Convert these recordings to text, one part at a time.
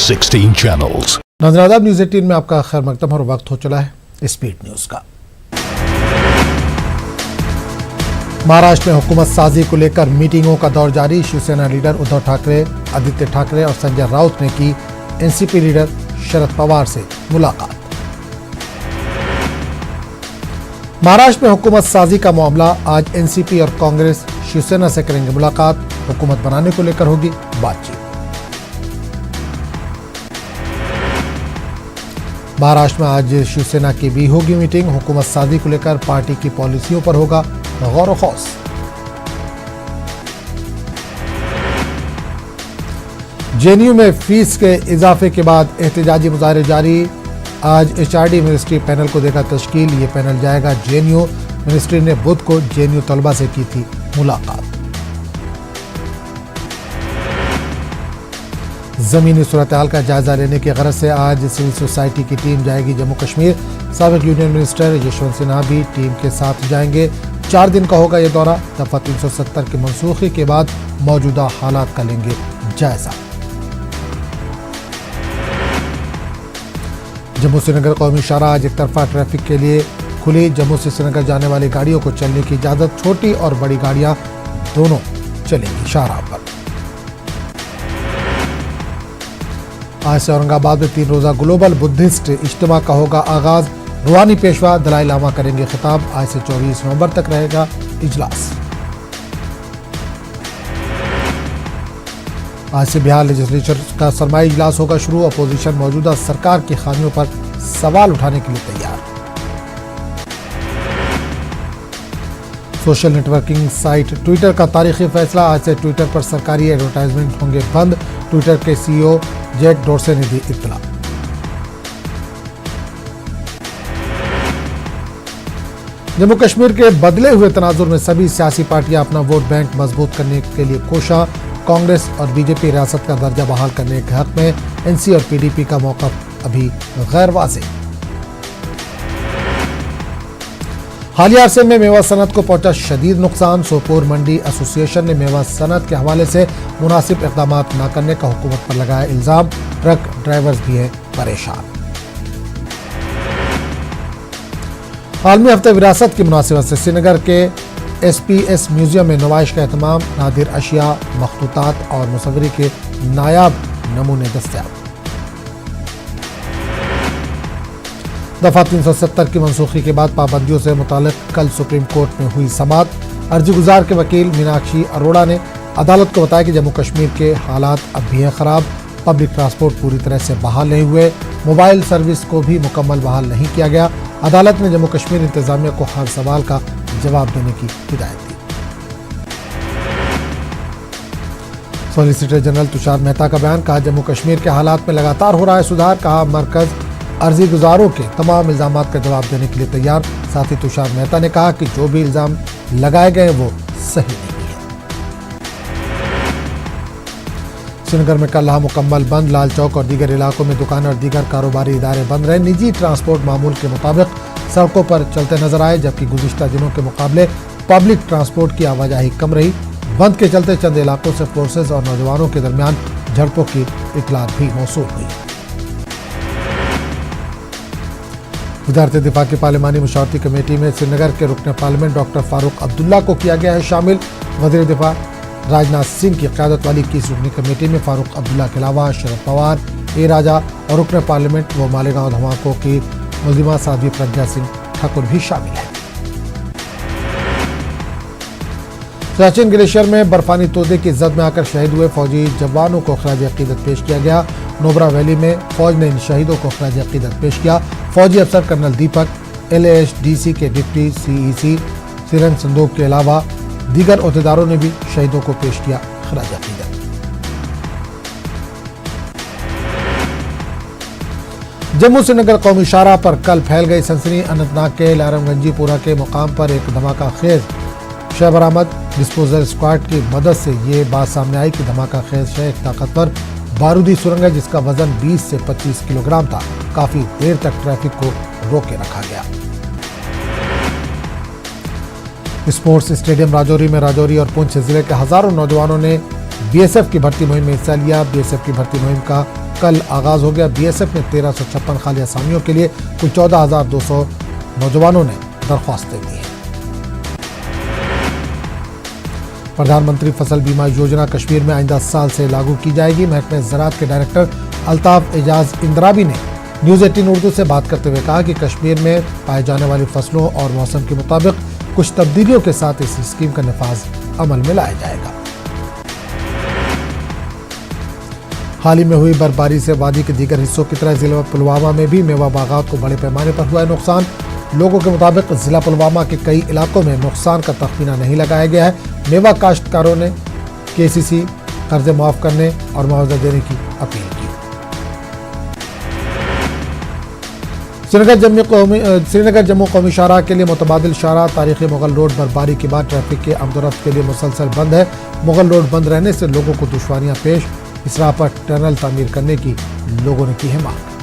16 channels. नाज़रीन news 18 में आपका खैर मकदम और वक्त हो चला है स्पीड न्यूज़ का। महाराष्ट्र में हुकूमत साजी को लेकर मीटिंगों का दौर जारी। शिवसेना लीडर उद्धव ठाकरे, आदित्य ठाकरे और संजय राउत ने की एनसीपी लीडर शरद पवार से मुलाकात। महाराष्ट्र में हुकूमत साजी का मामला, आज एनसीपी और कांग्रेस शिवसेना से करेंगे मुलाकात। हुकूमत बनाने को लेकर होगी बातचीत। महाराष्ट्र में आज शिवसेना की भी होगी मीटिंग। हुकूमत साजी को लेकर पार्टी की पॉलिसियों पर होगा गौर व खौस। जेएनयू में फीस के इजाफे के बाद एहतजाजी मुजाहरे जारी। आज एचआरडी मिनिस्ट्री पैनल को देगा तश्कील। ये पैनल जाएगा जेएनयू। मिनिस्ट्री ने बुध को जेएनयू तलबा से की थी मुलाकात। जमीनी सूरत-ए-हाल का जायजा लेने की गरज से आज सिविल सोसाइटी की टीम जाएगी जम्मू कश्मीर। साबिक यूनियन मिनिस्टर यशवंत सिन्हा भी टीम के साथ जाएंगे। 4 दिन का होगा ये दौरा। दफा 370 की मनसूखी के बाद मौजूदा हालात का लेंगे जायजा। जम्मू श्रीनगर कौमी शाहराह आज एक तरफा ट्रैफिक के लिए खुली। जम्मू से श्रीनगर जाने वाली गाड़ियों को चलने की इजाजत। छोटी और बड़ी गाड़ियां दोनों चलेंगी शाहराह पर। आज से औरंगाबाद में 3 रोजा ग्लोबल बुद्धिस्ट इज्तिमा का होगा आगाज। रूहानी पेशवा दलाई लामा करेंगे खिताब। आज से 24 नवंबर तक रहेगा इजलास। आज से बिहार लेजिस्लेचर का सरमाई इजलास होगा शुरू। अपोजिशन मौजूदा सरकार की खामियों पर सवाल उठाने के लिए तैयार। सोशल नेटवर्किंग साइट ट्विटर का तारीखी फैसला। आज से ट्विटर पर सरकारी एडवर्टाइजमेंट होंगे बंद। ट्विटर के सीईओ जैक डोर्से ने दी इत्तला। जम्मू कश्मीर के बदले हुए तनाजुर में सभी सियासी पार्टियां अपना वोट बैंक मजबूत करने के लिए कोशा। कांग्रेस और बीजेपी रियासत का दर्जा बहाल करने के हक में। एनसी और पीडीपी का मौक़िफ़ अभी गैर वाज़ेह। हालिया अरसे में मेवा सनत को पहुंचा शदीद नुकसान। सोपोर मंडी एसोसिएशन ने मेवा सनत के हवाले से मुनासिब इक़दाम न करने का हुकूमत पर लगाया इल्ज़ाम। ट्रक ड्राइवर्स भी हैं परेशान। आलमी हफ्ते विरासत की मुनासिबत से श्रीनगर के एसपीएस म्यूजियम में नुमाइश का एहतमाम। नादिर अशिया, मखतूतात और मुसव्वरी के नायाब नमूने दस्तयाब। दफा 370 की मनसूखी के बाद पाबंदियों से मुतालिक कल सुप्रीम कोर्ट में हुई समाअत। अर्जी गुजार के वकील मीनाक्षी अरोड़ा ने अदालत को बताया कि जम्मू कश्मीर के हालात अब भी हैं खराब। पब्लिक ट्रांसपोर्ट पूरी तरह से बहाल नहीं हुए। मोबाइल सर्विस को भी मुकम्मल बहाल नहीं किया गया। अदालत ने जम्मू कश्मीर इंतजामिया को हर सवाल का जवाब देने की हिदायत दी। सॉलिसिटर जनरल तुषार मेहता का बयान। कहा जम्मू कश्मीर के हालात में लगातार हो रहा है सुधार। कहा मरकज अर्जी गुजारों के तमाम इल्जाम का जवाब देने के लिए तैयार। साथ ही तुषार मेहता ने कहा कि जो भी इल्जाम लगाए गए वो सही नहीं है। श्रीनगर में कल रहा मुकम्मल बंद। लाल चौक और दीगर इलाकों में दुकान और दीगर कारोबारी इदारे बंद रहे। निजी ट्रांसपोर्ट मामूल के मुताबिक सड़कों पर चलते नजर आए, जबकि गुज़िश्ता दिनों के मुकाबले पब्लिक ट्रांसपोर्ट की आवाजाही कम रही। बंद के चलते चंद इलाकों से फोर्सेज और नौजवानों के दरमियान झड़पों की इतलात भी मौसूल हुई। वज़ारत दिफा की पार्लिमानी मशावरती कमेटी में श्रीनगर के रुकन पार्लियामेंट डॉक्टर फारूक अब्दुल्ला को किया गया है शामिल। वज़ीर दिफा राजनाथ सिंह की क़यादत वाली 21 रुकनी कमेटी में फारूक अब्दुल्ला के अलावा शरद पवार, ए राजा और रुकन पार्लियामेंट व मालेगांव धमाकों की मुल्जिमा साध्वी प्रज्ञा सिंह ठाकुर भी शामिल है। सियाचिन ग्लेशियर में बर्फानी तोदे की जद में आकर शहीद हुए फौजी जवानों को खराज अकीदत पेश किया गया। नोबरा वैली में फौज ने इन शहीदों को खराज अकीदत पेश किया। फौजी अफसर कर्नल दीपक, LASDC के डिप्टी CEC सिरन संदूक के अलावा दीगर ओहदेदारों ने भी शहीदों को पेश किया खराज अकीदत। जम्मू श्रीनगर कौमी शाहराह पर कल फैल गई सनसनी। अनंतनाग के लारमगंजीपुरा के मुकाम पर एक धमाका खेज शय बरामद। डिस्पोजल स्क्वाड की मदद से ये बात सामने आई कि धमाका खेज शय एक ताकतवर बारूदी सुरंग है जिसका वजन 20 से 25 किलोग्राम था। काफी देर तक ट्रैफिक को रोके रखा गया। स्पोर्ट्स स्टेडियम राजौरी में राजौरी और पुंछ जिले के हजारों नौजवानों ने बीएसएफ की भर्ती मुहिम में हिस्सा लिया। बीएसएफ की भर्ती मुहिम का कल आगाज हो गया। बीएसएफ ने 1356 खाली असामियों के लिए कुल 14,200 नौजवानों ने दरख्वास्तें दी हैं। प्रधानमंत्री फसल बीमा योजना कश्मीर में आइंदा साल से लागू की जाएगी। महकमे ज़राअत के डायरेक्टर अल्ताफ एजाज इंद्राबी ने न्यूज़ 18 उर्दू से बात करते हुए कहा कि कश्मीर में पाए जाने वाली फसलों और मौसम के मुताबिक कुछ तब्दीलियों के साथ इस स्कीम का नफाज अमल में लाया जाएगा। हाल ही में हुई बर्फबारी से वादी के दीगर हिस्सों की तरह जिला पुलवामा में भी मेवा बागात को बड़े पैमाने पर हुआ है नुकसान। लोगों के मुताबिक जिला पुलवामा के कई इलाकों में नुकसान का तखमीना नहीं लगाया गया है। मेवा काश्तकारों ने केसीसी कर्जे माफ करने और मुआवजा देने की अपील की। श्रीनगर जम्मू कौमी शाहराह के लिए मुतबादिल शाहराह तारीखी मुगल रोड बर्फबारी के बाद ट्रैफिक के आमदोरफ्त के लिए मुसलसल बंद है। मुगल रोड बंद रहने से लोगों को दुश्वारियां पेश, इस राह पर टनल तामीर करने की लोगों ने की है मांग।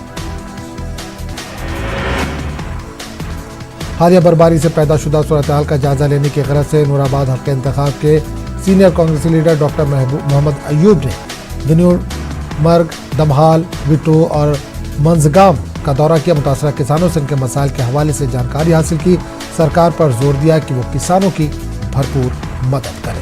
हालिया बर्फबारी से पैदा शुदा सूरत हाल का जायजा लेने की गरज से नूराबाद हल्के इंतखाब के सीनियर कांग्रेसी लीडर डॉक्टर मोहम्मद अयूब ने दिनूमर्ग, दमहाल, बिट्टू और मंजगाम का दौरा किया। मुतासरा किसानों से इनके मसाइल के हवाले से जानकारी हासिल की। सरकार पर जोर दिया कि वो किसानों की भरपूर मदद करें।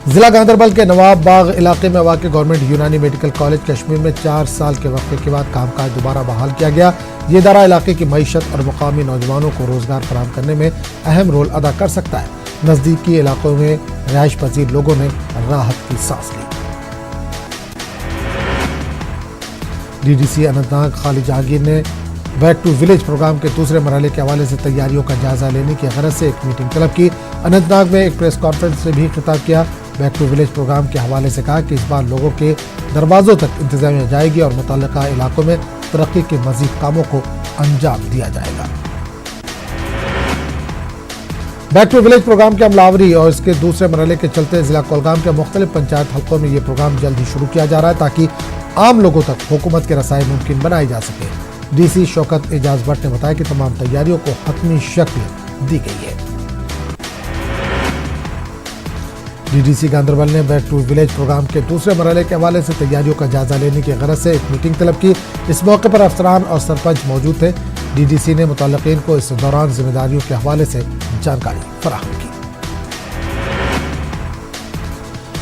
जिला गांधरबल के नवाब बाग इलाके में वाक़ गवर्नमेंट यूनानी मेडिकल कॉलेज कश्मीर में 4 साल के वक्फे के बाद कामकाज दोबारा बहाल किया गया। ये इदारा इलाके की मईशत और मुकामी नौजवानों को रोजगार फराहम करने में अहम रोल अदा कर सकता है। नजदीकी इलाकों में रिहाइश पजीर लोगों ने राहत की सांस ली। डीडीसी अनंतनाग खालिद जहांगीर ने बैक टू विलेज प्रोग्राम के दूसरे मरहले के हवाले से तैयारियों का जायजा लेने की गरज से एक मीटिंग तलब की। अनंतनाग में एक प्रेस कॉन्फ्रेंस से भी खिताब किया। बैक टू विलेज प्रोग्राम के हवाले से कहा कि इस बार लोगों के दरवाजों तक इंतजामिया जाएगी और मुतल्लिका इलाकों में तरक्की के मजीद कामों को अंजाम दिया जाएगा। बैक टू विलेज प्रोग्राम के अमलावरी और इसके दूसरे मरहले के चलते जिला कुलगाम के मुख्तलिफ पंचायत हल्कों में ये प्रोग्राम जल्द ही शुरू किया जा रहा है ताकि आम लोगों तक हुकूमत के रसाई मुमकिन बनाई जा सके। डीसी शौकत एजाज भट्ट ने बताया कि तमाम तैयारियों को हतमी शक्ल दी गई है। डीडीसी गांधरबल ने बैक टू विलेज प्रोग्राम के दूसरे मरहले के हवाले से तैयारियों का जायजा लेने की गरज से एक मीटिंग तलब की। इस मौके पर अफसरान और सरपंच मौजूद थे। डीडीसी ने मुतल्लिकीन को इस दौरान जिम्मेदारियों के हवाले से जानकारी फराहम की।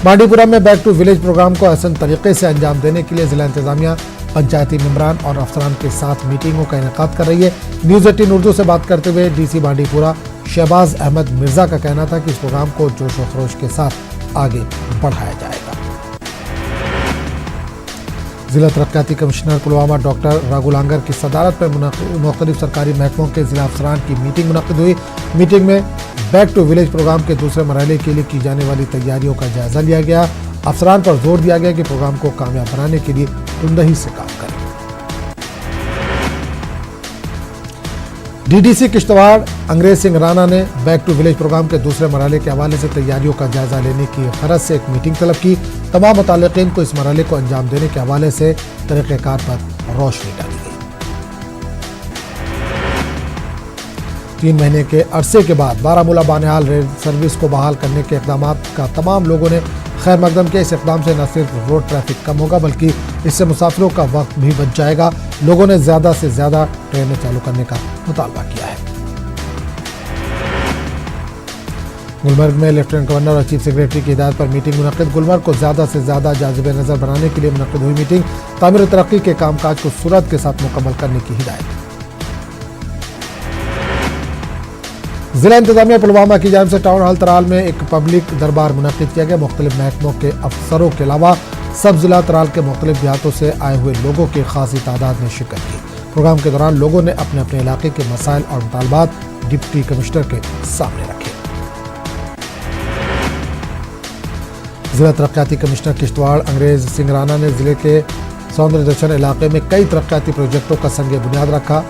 बांडीपुरा में बैक टू विलेज प्रोग्राम को आसान तरीके से अंजाम देने के लिए जिला इंतजामिया पंचायती मेंबरान और अफसरान के साथ मीटिंगों का इनेकाद कर रही है। न्यूज़ 18 उर्दू से बात करते हुए डीसी बांडीपुरा शहबाज अहमद मिर्जा का कहना था कि इस प्रोग्राम को जोश व खरोश के साथ आगे बढ़ाया जाएगा। जिला तरक्याती कमिश्नर पुलवामा डॉक्टर राघुलांगर की सदारत में मुख्तलिफ सरकारी महकमों के जिला अफसरान की मीटिंग मुनक्किद हुई। मीटिंग में बैक टू विलेज प्रोग्राम के दूसरे मरहले के लिए की जाने वाली तैयारियों का जायजा लिया गया। अफसरान पर जोर दिया गया कि प्रोग्राम को कामयाब बनाने के लिए तुंदही से काम करें। डीडीसी किश्तवाड़ अंग्रेज सिंह राणा ने बैक टू विलेज प्रोग्राम के दूसरे मरहले के हवाले से तैयारियों का जायजा लेने की गरज से एक मीटिंग तलब की। तमाम मुताल्लिकीन को इस मरहले को अंजाम देने के हवाले से तरीक़ेकार पर रोशनी डाली गई। 3 महीने के अरसे के बाद बारामूला बानिहाल रेल सर्विस को बहाल करने के इक़दाम का तमाम लोगों ने खैर मकदम किया। इस इक़दाम से न सिर्फ रोड ट्रैफिक कम होगा बल्कि इससे मुसाफिरों का वक्त भी बच जाएगा। लोगों ने ज़्यादा से ज़्यादा ट्रेनें चालू करने का मुतालबा किया है। गुलमर्ग में लेफ्टिनेंट गवर्नर और चीफ सेक्रेटरी की हिदायत पर मीटिंग मुनक्किद। गुलमर्ग को ज़्यादा से ज़्यादा जाज़िब नज़र बनाने के लिए मुनक्किद हुई मीटिंग। तामीर तरक्की के कामकाज को सूरत के साथ मुकम्मल करने की हिदायत। जिला इंतजामिया पुलवामा की जानिब से टाउन हॉल तराल में एक पब्लिक दरबार मुनक्किद किया गया। मुख्तलिफ महकमों के अफसरों के अलावा सब जिला तराल के मुख्तलिफ देहातों से आए हुए लोगों की खासी तादाद ने शिरकत की। प्रोग्राम के दौरान लोगों ने अपने अपने इलाके के मसाइल और मुतालबात डिप्टी कमिश्नर के सामने रखे। जिला तरक्याती कमिश्नर किश्तवाड़ अंग्रेज सिंह राणा ने जिले के सौंदर्य दर्शन इलाके में कई तरक्याती प्रोजेक्टों का संग बुनियाद रखा।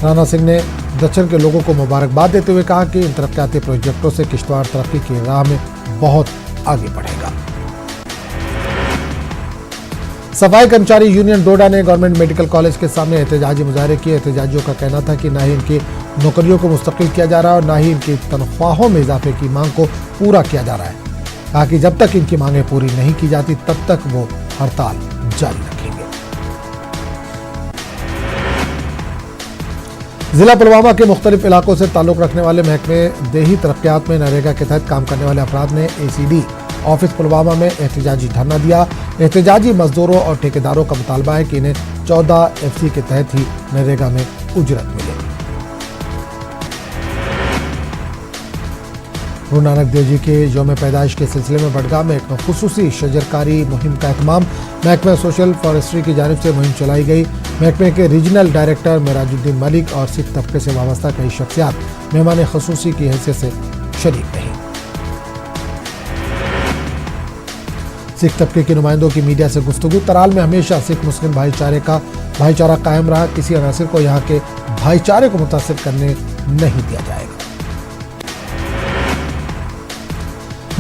राणा सिंह ने दक्षिण के लोगों को मुबारकबाद देते हुए कहा कि इन तरक्याती प्रोजेक्टों से किश्तवाड़ तरक्की की राह में बहुत आगे बढ़ेगा। सफाई कर्मचारी यूनियन डोडा ने गवर्नमेंट मेडिकल कॉलेज के सामने एहतजाजी मुजाहरे किए। एहतजाजियों का कहना था कि न ही इनकी नौकरियों को मुस्तकिल किया जा रहा है और न ही इनकी तनख्वाहों में इजाफे की मांग को पूरा किया जा रहा है। कहा कि जब तक इनकी मांगें पूरी नहीं की जाती तब तक वो हड़ताल जारी रखेंगे। जिला पुलवामा के मुख्तलिफ इलाकों से ताल्लुक रखने वाले महकमे देही तरक्यात में नरेगा के तहत काम करने वाले अफराद ने ACD ऑफिस पुलवामा में एहतजाजी धरना दिया। एहतजाजी मजदूरों और ठेकेदारों का मुतालबा है कि इन्हें 14 FC के तहत ही नरेगा में उजरत मिले। गुरु नानक देव जी के यौम पैदाइश के सिलसिले में बडगाम में एक खुसूसी शजरकारी मुहिम का एहतमाम महकमा सोशल फॉरेस्ट्री की जानिब से मुहिम चलाई गई। महकमे के रीजनल डायरेक्टर मेराजुद्दीन मलिक और सिख तबके से वाबस्ता कई शख्सियात मेहमान खुसूसी की हैसियत से शरीक रही। सिख तबके के नुमाइंदों की मीडिया से गुफ्तगू। तराल में हमेशा सिख मुस्लिम भाईचारा कायम रहा। किसी अनासिर को यहाँ के भाईचारे को मुतासिर करने नहीं दिया जाएगा।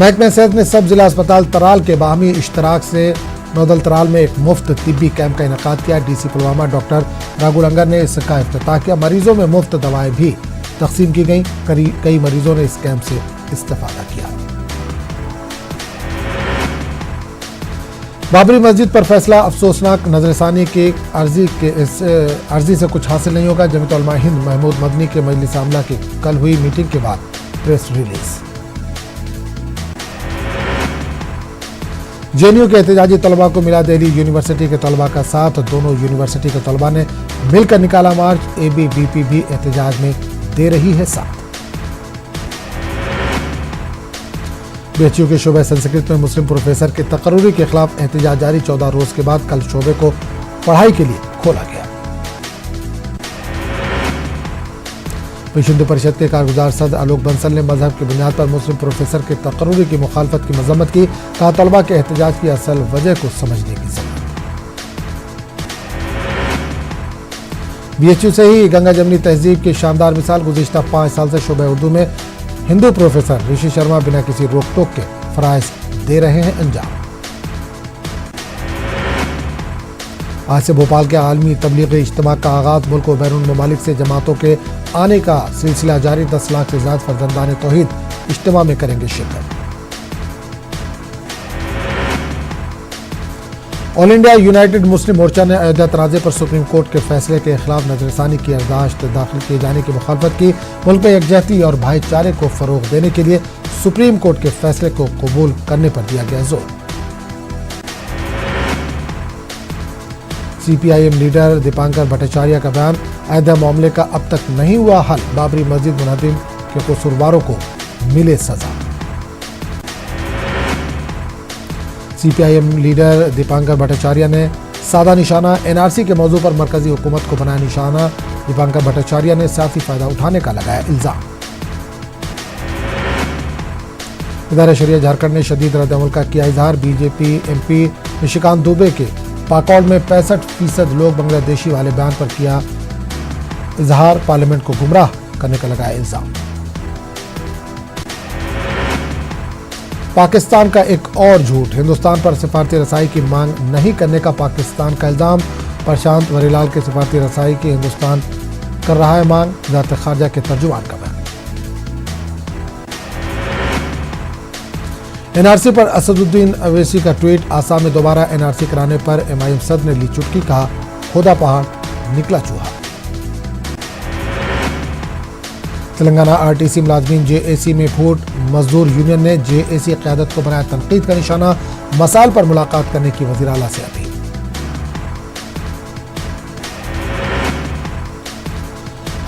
महकमा सेहत ने सब जिला अस्पताल तराल के बाहमी इश्तराक से नौदल तराल में एक मुफ्त तिब्बी कैंप का इनेकाद किया। DC पुलवामा डॉक्टर राघु लंगर ने इसका इफ्तिताह किया। मरीजों में मुफ्त दवाएं भी तकसीम की गई। कई मरीजों ने इस कैंप से इस्तेफादा किया। बाबरी मस्जिद पर फैसला अफसोसनाक। नजरसानी की अर्जी से कुछ हासिल नहीं होगा। जमीयत उलमा हिंद महमूद मदनी के मजलिस आमला की कल हुई मीटिंग के बाद प्रेस रिलीज। JNU के एहतजाजी तलबा को मिला दिल्ली यूनिवर्सिटी के तलबा का साथ। दोनों यूनिवर्सिटी के तलबा ने मिलकर निकाला मार्च। ABVP भी एहतजाज में दे रही है साथ। BHU के शोबे संस्कृत में मुस्लिम प्रोफेसर के तकर्रुरी के खिलाफ एहतजाज जारी। 14 रोज के बाद कल शोबे को पढ़ाई के लिए खोला गया। विश्व हिंदू परिषद के कारगुजार सदर आलोक बंसल ने मजहब की बुनियाद पर मुस्लिम प्रोफेसर के तकर्रुरी की मुखालफत की मजम्मत की। कहा तलबा के एहतजाज की असल वजह को समझने की जरूरत। BHU से ही गंगा जमनी तहजीब की शानदार मिसाल। गुज़िश्ता 5 साल से शोबे उर्दू में हिंदू प्रोफेसर ऋषि शर्मा बिना किसी रोक टोक के फराइज दे रहे हैं अंजाम। आज से भोपाल के आलमी तबलीगी इज्तिमा का आगाज। मुल्क व बैरून ममालिक से जमातों के आने का सिलसिला जारी। 10 लाख से ज्यादा फर्जंदान तौहीद इज्तिमा में करेंगे शिरकत। ऑल इंडिया यूनाइटेड मुस्लिम मोर्चा ने अयोध्या तनाज़े पर सुप्रीम कोर्ट के फैसले के खिलाफ नजरसानी की अर्दाश्त दाखिल किए जाने की मुखालफत की। मुल्क में यकजहती और भाईचारे को फरोग देने के लिए सुप्रीम कोर्ट के फैसले को कबूल करने पर दिया गया जोर। CPIM लीडर दीपांकर भट्टाचार्य का बयान। अयोध्या मामले का अब तक नहीं हुआ हल। बाबरी मस्जिद मुनहदिम के कसूरवारों को मिले सजा। CPIM लीडर दीपांकर भट्टाचार्य ने सादा निशाना। NRC के मौजू पर मरकजी हुकूमत को बनाया निशाना। दीपांकर भट्टाचार्य ने सियासी फायदा उठाने का लगाया इल्जाम। इदारा शरिया झारखंड ने शदीद रद्द-ए-अमल का किया इजहार। BJP MP निशिकांत दुबे के पाकौड़ में 65% लोग बांग्लादेशी वाले बयान पर किया इजहार। पार्लियामेंट को गुमराह करने का लगाया इल्जाम। पाकिस्तान का एक और झूठ। हिंदुस्तान पर सिफारती रसाई की मांग नहीं करने का पाकिस्तान का इल्जाम। प्रशांत वरीलाल के सिफारती रसाई की हिंदुस्तान कर रहा है मांग। वज़ारत खारजा के तर्जुमान का बयान। NRC पर असदुद्दीन अवैसी का ट्वीट। आसाम में दोबारा NRC कराने पर MIM सदर ने ली चुटकी। कहा खुदा पहाड़ निकला चूहा। तेलंगाना RTC मुलाजमीन JAC में फूट। मजदूर यूनियन ने JAC क़यादत को बनाया तनकीद का निशाना। मसाइल पर मुलाकात करने की वज़ीर आला से अपील।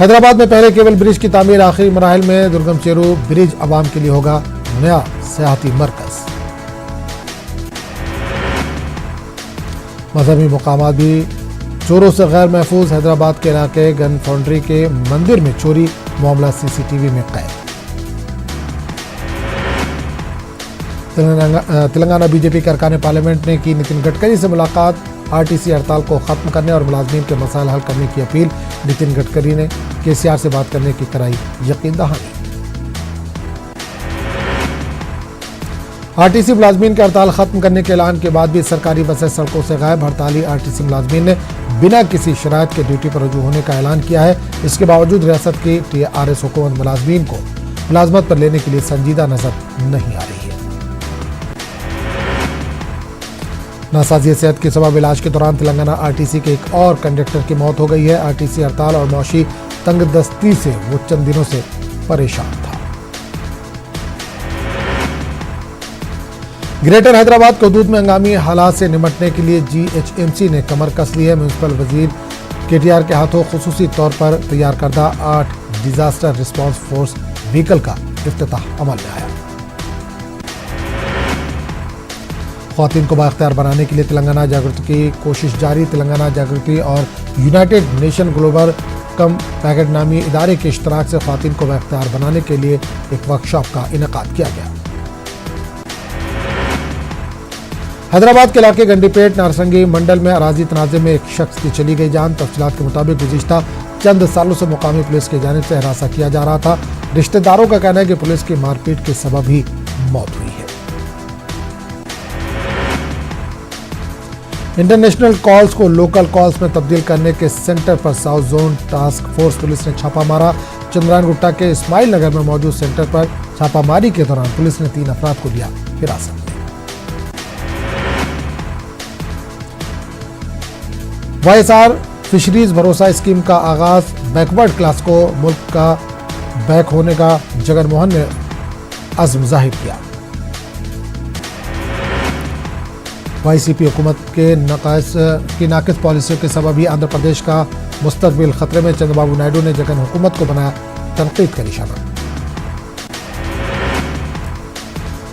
हैदराबाद में पहले केबल ब्रिज की तामीर आखिरी मराहिल में। दुर्गम चेरू ब्रिज अवाम के लिए होगा नया सियाहती मरकज। मजहबी मकामात भी चोरों से गैर महफूज। हैदराबाद के इलाके गन फाउंड्री के मंदिर में चोरी। मामला CCTV में कैद। तेलंगाना BJP के अरकान पार्लियामेंट ने की नितिन गडकरी से मुलाकात। RTC हड़ताल को खत्म करने और मुलाजमीन के मसाइल हल करने की अपील। नितिन गडकरी ने KCR से बात करने की कराई यकीन दहानी। RTC मुलाजमीन की हड़ताल खत्म करने के ऐलान के बाद भी सरकारी बसें सड़कों से गायब। हड़ताली RTC मुलाजमीन ने बिना किसी शराइत के ड्यूटी पर रुजू होने का ऐलान किया है। इसके बावजूद रियासत की TRS हुकूमत मुलाजमीन को मुलाजमत पर लेने के लिए संजीदा नजर नहीं आ रही है। नासाजी सेहत के सबब इलाज के दौरान तेलंगाना आरटीसी के एक और कंडक्टर की मौत हो गई है। आरटीसी हड़ताल और मौशी तंगदस्ती से वो चंद दिनों से परेशान था। ग्रेटर हैदराबाद के हदूद में हंगामी हालात से निपटने के लिए जीएचएमसी ने कमर कस ली है। म्यूनिसिपल वजीर केटीआर के हाथों खुसूसी तौर पर तैयार करदा 8 डिजास्टर रिस्पांस फोर्स व्हीकल का इफ्तिताह अमल में आया। ख्वातीन को बाख्तियार बनाने के लिए तेलंगाना जागृति की कोशिश जारी। तेलंगाना जागृति और यूनाइटेड नेशन ग्लोबल कम पैकेट नामी इदारे के इश्तराक से ख्वातीन को बाख्तियार बनाने के लिए एक वर्कशॉप का इनेकाद किया गया। हैदराबाद के इलाके गंडीपेट नारसंगी मंडल में अराजी तनाजे में एक शख्स की चली गई जान। तफसीलात के मुताबिक गुज़िश्ता चंद सालों से मुकामी पुलिस की जानिब से हिरासा किया जा रहा था। रिश्तेदारों का कहना है कि पुलिस की मारपीट के सबब ही मौत हुई है। इंटरनेशनल कॉल्स को लोकल कॉल्स में तब्दील करने के सेंटर पर south zone task force police ने छापा मारा। चंद्रायन गुट्टा के इस्माइल नगर में मौजूद सेंटर पर छापामारी के दौरान पुलिस ने 3 अफराद को लिया हिरासत में। वाईएसआर फिशरीज भरोसा स्कीम का आगाज। बैकवर्ड क्लास को मुल्क का बैक होने का जगन मोहन ने अज़्म जाहिर किया। वाईसीपी हुकूमत के नाकिस पॉलिसियों के सबब ही आंध्र प्रदेश का मुस्तकबिल खतरे में। चंद्रबाबू नायडू ने जगन हुकूमत को बनाया तनकीद का निशाना।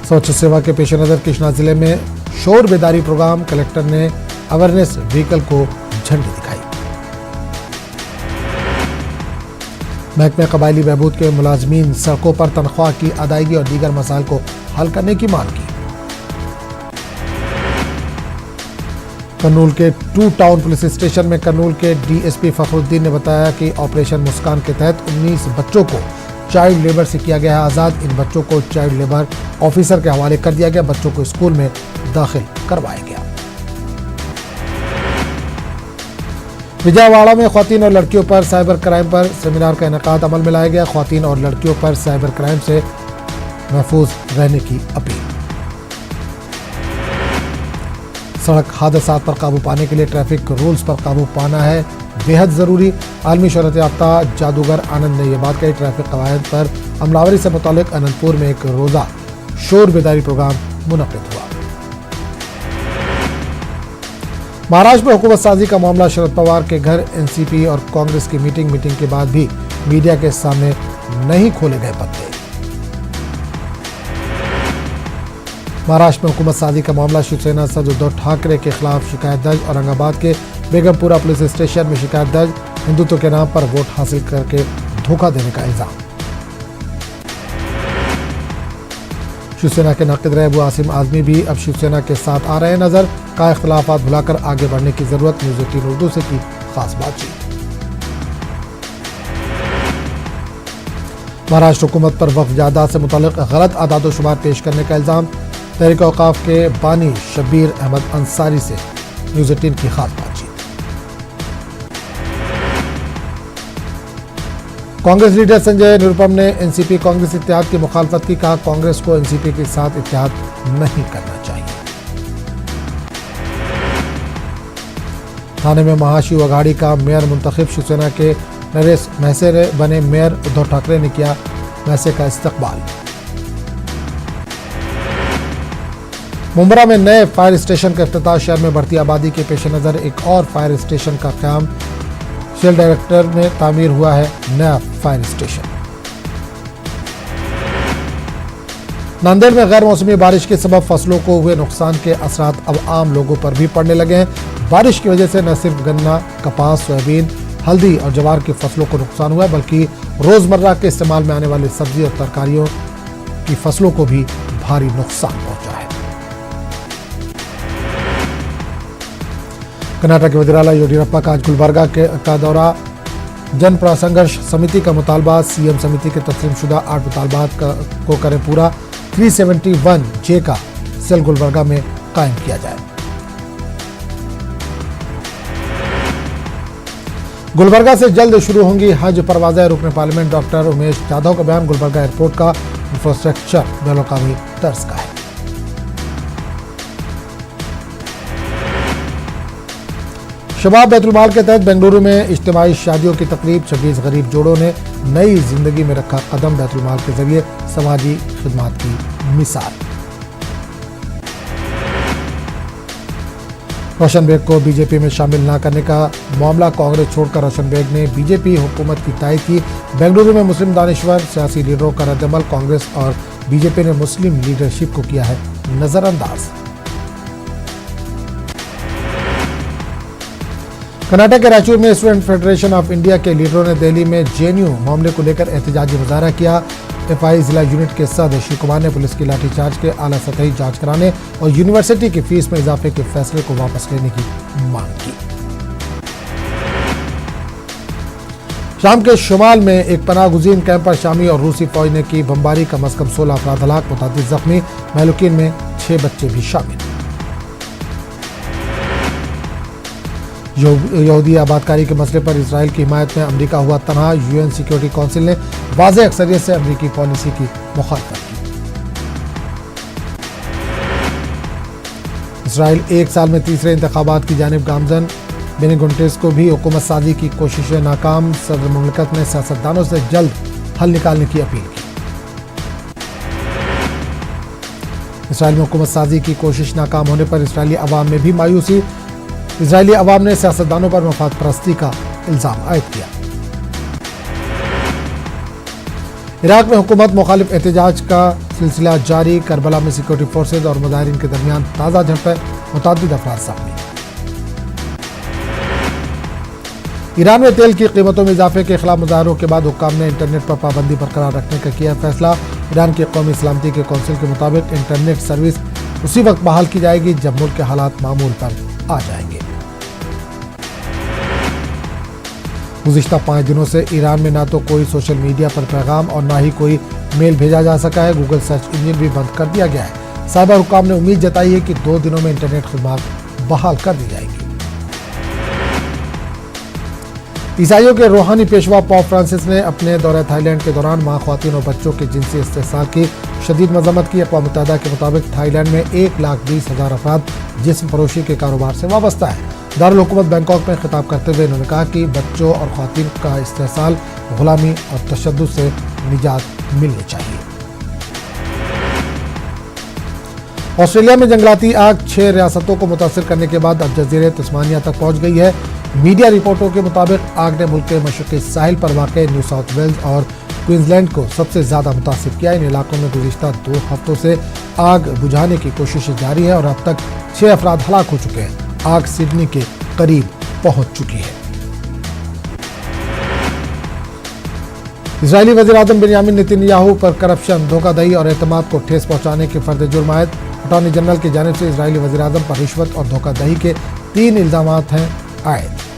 स्वच्छ सेवा के पेश नजर कृष्णा जिले में शोर बेदारी प्रोग्राम। कलेक्टर ने अवेयरनेस व्हीकल को झंडी दिखाई। महकमे कबायली बहबूद के मुलाजमीन सड़कों पर तनख्वाह की अदायगी और दीगर मसाइल को हल करने की मांग की। कर्नूल के 2 टाउन पुलिस स्टेशन में कर्नूल के डीएसपी फखरुद्दीन ने बताया कि ऑपरेशन मुस्कान के तहत 19 बच्चों को चाइल्ड लेबर से किया गया है आज़ाद। इन बच्चों को चाइल्ड लेबर ऑफिसर के हवाले कर दिया गया। बच्चों को स्कूल में दाखिल करवाया गया। विजयवाड़ा में ख्वातीन और लड़कियों पर साइबर क्राइम पर सेमिनार का इनेकाद अमल में लाया गया। ख्वातीन और लड़कियों पर साइबर क्राइम से महफूज रहने की अपील। सड़क हादसात पर काबू पाने के लिए ट्रैफिक रूल्स पर काबू पाना है बेहद जरूरी। आलमी शोहरत याफ्ता जादूगर आनंद ने यह बात कही। ट्रैफिक कवायद पर अमलावरी से मुतालिक अनंतपुर में एक रोजा शोर बेदारी प्रोग्राम मुनक्किद हुआ। महाराष्ट्र में हुकूमत साजी का मामला। शरद पवार के घर एनसीपी और कांग्रेस की मीटिंग के बाद भी मीडिया के सामने नहीं खोले गए पत्ते। महाराष्ट्र में हुकूमत साजी का मामला। शिवसेना सदर उद्धव ठाकरे के खिलाफ शिकायत दर्ज। औरंगाबाद के बेगमपुरा पुलिस स्टेशन में शिकायत दर्ज। हिंदुत्व के नाम पर वोट हासिल करके धोखा देने का इल्जाम। शिवसेना के नाकिद रहे अबू आसिम आजमी भी अब शिवसेना के साथ आ रहे नजर। का इख्तिलाफात भुलाकर आगे बढ़ने की जरूरत। न्यूज़ 18 उर्दू से की खास बातचीत। महाराष्ट्र हुकूमत पर वक्फ जायदाद से मुतालिक गलत आदादोशुमार पेश करने का इल्जाम। तहरीक औकाफ के बानी शब्बीर अहमद अंसारी से न्यूज़ 18 की खास बातचीत। कांग्रेस लीडर संजय निरुपम ने एनसीपी कांग्रेस इत्तेहाद की मुखालफत की। कहा कांग्रेस को एनसीपी के साथ इत्तेहाद नहीं करना चाहिए। थाने में महाशिव अघाड़ी का मेयर मुंतखब। शिवसेना के नरेश महसे ने बने मेयर। उद्धव ठाकरे ने किया महसे का इस्तकबाल। मुंब्रा में नए फायर स्टेशन का इफ्तिताह। शहर में बढ़ती आबादी के पेश नजर एक और फायर स्टेशन का क़याम। शेल डायरेक्टर में तामीर हुआ है नया फायर स्टेशन। नांदेड़ में गैर मौसमी बारिश के सबब फसलों को हुए नुकसान के असरात अब आम लोगों पर भी पड़ने लगे हैं। बारिश की वजह से न सिर्फ गन्ना, कपास, सोयाबीन, हल्दी और जवार की फसलों को नुकसान हुआ है बल्कि रोजमर्रा के इस्तेमाल में आने वाली सब्जी और तरकारियों की फसलों को भी भारी नुकसान पहुंचा है। कर्नाटक के वज़ीर-ए-आला येदियुरप्पा का आज गुलबर्गा का दौरा। जन संघर्ष समिति का मुतालबा। सीएम समिति के तस्लीमशुदा 8 मुतालबात को करें पूरा। 371 का सेल गुलबर्गा में कायम किया जाए। गुलबर्गा से जल्द शुरू होंगी हज परवाज़ें। रुकन पार्लियामेंट डॉक्टर उमेश जाधव का बयान। गुलबर्गा एयरपोर्ट का इंफ्रास्ट्रक्चर बैनुल-अक़वामी तर्ज का है। शबाब बैतुल-माल के तहत बेंगलुरु में इज्तिमाई शादियों की तकरीब। 26 गरीब जोड़ों ने नई जिंदगी में रखा कदम। बैतुल-माल के जरिए समाजी खिदमात की मिसाल। रोशन बेग को बीजेपी में शामिल न करने का मामला। कांग्रेस छोड़कर रोशन बेग ने बीजेपी हुकूमत की तायद की। बेंगलुरु में मुस्लिम दानिश्वर सियासी लीडरों का रद्दअमल। कांग्रेस और बीजेपी ने मुस्लिम लीडरशिप को किया है नजरअंदाज। कर्नाटक के रायचूर में स्टूडेंट फेडरेशन ऑफ इंडिया के लीडरों ने दिल्ली में जेएनयू मामले को लेकर एहतजाजी मुजाहरा किया। एफआई जिला यूनिट के सदस्य श्री कुमार ने पुलिस की लाठीचार्ज के आला सतही जांच कराने और यूनिवर्सिटी की फीस में इजाफे के फैसले को वापस लेने की मांग की। शाम के शुमाल में एक पनाहगुज़ीन कैंप पर शामी और रूसी फौज ने की बमबारी। कम अज कम 16 अफराद हलाक, मुतअद्दिद जख्मी। महलूकीन में 6 बच्चे भी शामिल। यहूदी आबादकारी के मसले पर इसराइल की हिमायत में अमेरिका हुआ तनहा। यूएन सिक्योरिटी काउंसिल ने वाज़ेह अक्सरियत से अमेरिकी पॉलिसी की मुखालफत की। इसराइल 1 साल में तीसरे इंतखाबात की जानिब गामजन। बेनी गुंटेस को भी हुकूमत साजी की कोशिशें नाकाम। सदर मुमलिकत ने सियासतदानों से जल्द हल निकालने की अपील की। इसराइल में हुकूमत साजी की कोशिश नाकाम होने पर इसराइली अवाम में भी मायूसी। इजरायली अवाम ने सियासतदानों पर मफाद परस्ती का इल्जाम आयद किया। इराक में हुकूमत मुखालिफ एहतजाज का सिलसिला जारी। करबला में सिक्योरिटी फोर्सेज और मुजाहिरीन के दरमियान ताज़ा झड़पें, मुतअद्दिद अफराद जख्मी। ईरान में तेल की कीमतों में इजाफे के खिलाफ मुजाहरों के बाद हुक्काम ने इंटरनेट पर पाबंदी बरकरार रखने का किया फैसला। ईरान की कौमी सलामती के कौंसिल के मुताबिक इंटरनेट सर्विस उसी वक्त बहाल की जाएगी जब मुल्क के हालात मामूल पर आ जाएंगे। गुज़िश्ता 5 दिनों से ईरान में ना तो कोई सोशल मीडिया पर पैगाम और ना ही कोई मेल भेजा जा सका है। गूगल सर्च इंजन भी बंद कर दिया गया है। साइबर हुक्काम ने उम्मीद जताई है कि 2 दिनों में इंटरनेट खिदमत बहाल कर दी जाएगी। ईसाइयों के रूहानी पेशवा पोप फ्रांसिस ने अपने दौरे थाईलैंड के दौरान मां, ख्वातीन और बच्चों के जिनसी इस्तेसाल की शदीद मजम्मत की। अक़वाम मुत्तहिदा के मुताबिक थाईलैंड में 1,20,000 अफराद जिस्म फरोशी के कारोबार से वाबस्ता है। दारुल हुकूमत बैंकॉक में खिताब करते हुए उन्होंने कहा कि बच्चों और ख्वातीन का इस्तेसाल, गुलामी और तशद्दुद से निजात मिलनी चाहिए। ऑस्ट्रेलिया में जंगलाती आग 6 रियासतों को मुतासिर करने के बाद अब जजीरे तस्मानिया तक पहुंच गई है। मीडिया रिपोर्टों के मुताबिक आग ने मुल्क के मशरक़ी साहिल पर वाक़ न्यू साउथ वेल्स और क्वींसलैंड को सबसे ज़्यादा मुतासिर किया। इन इलाकों में गुज़िश्ता 2 हफ्तों से आग बुझाने की कोशिशें जारी है और अब तक 6 अफराद हलाक हो चुके हैं। आग सिडनी के करीब पहुंच चुकी है। इजरायली वज़ीर-ए-आज़म बेंजामिन नेतन्याहू पर करप्शन, धोखाधड़ी और एतमाद को ठेस पहुंचाने के फर्द जुर्म आयद। अटॉर्नी जनरल की जानिब से इजरायली वज़ीर-ए-आज़म पर रिश्वत और धोखाधड़ी के 3 इल्जामात हैं आयद।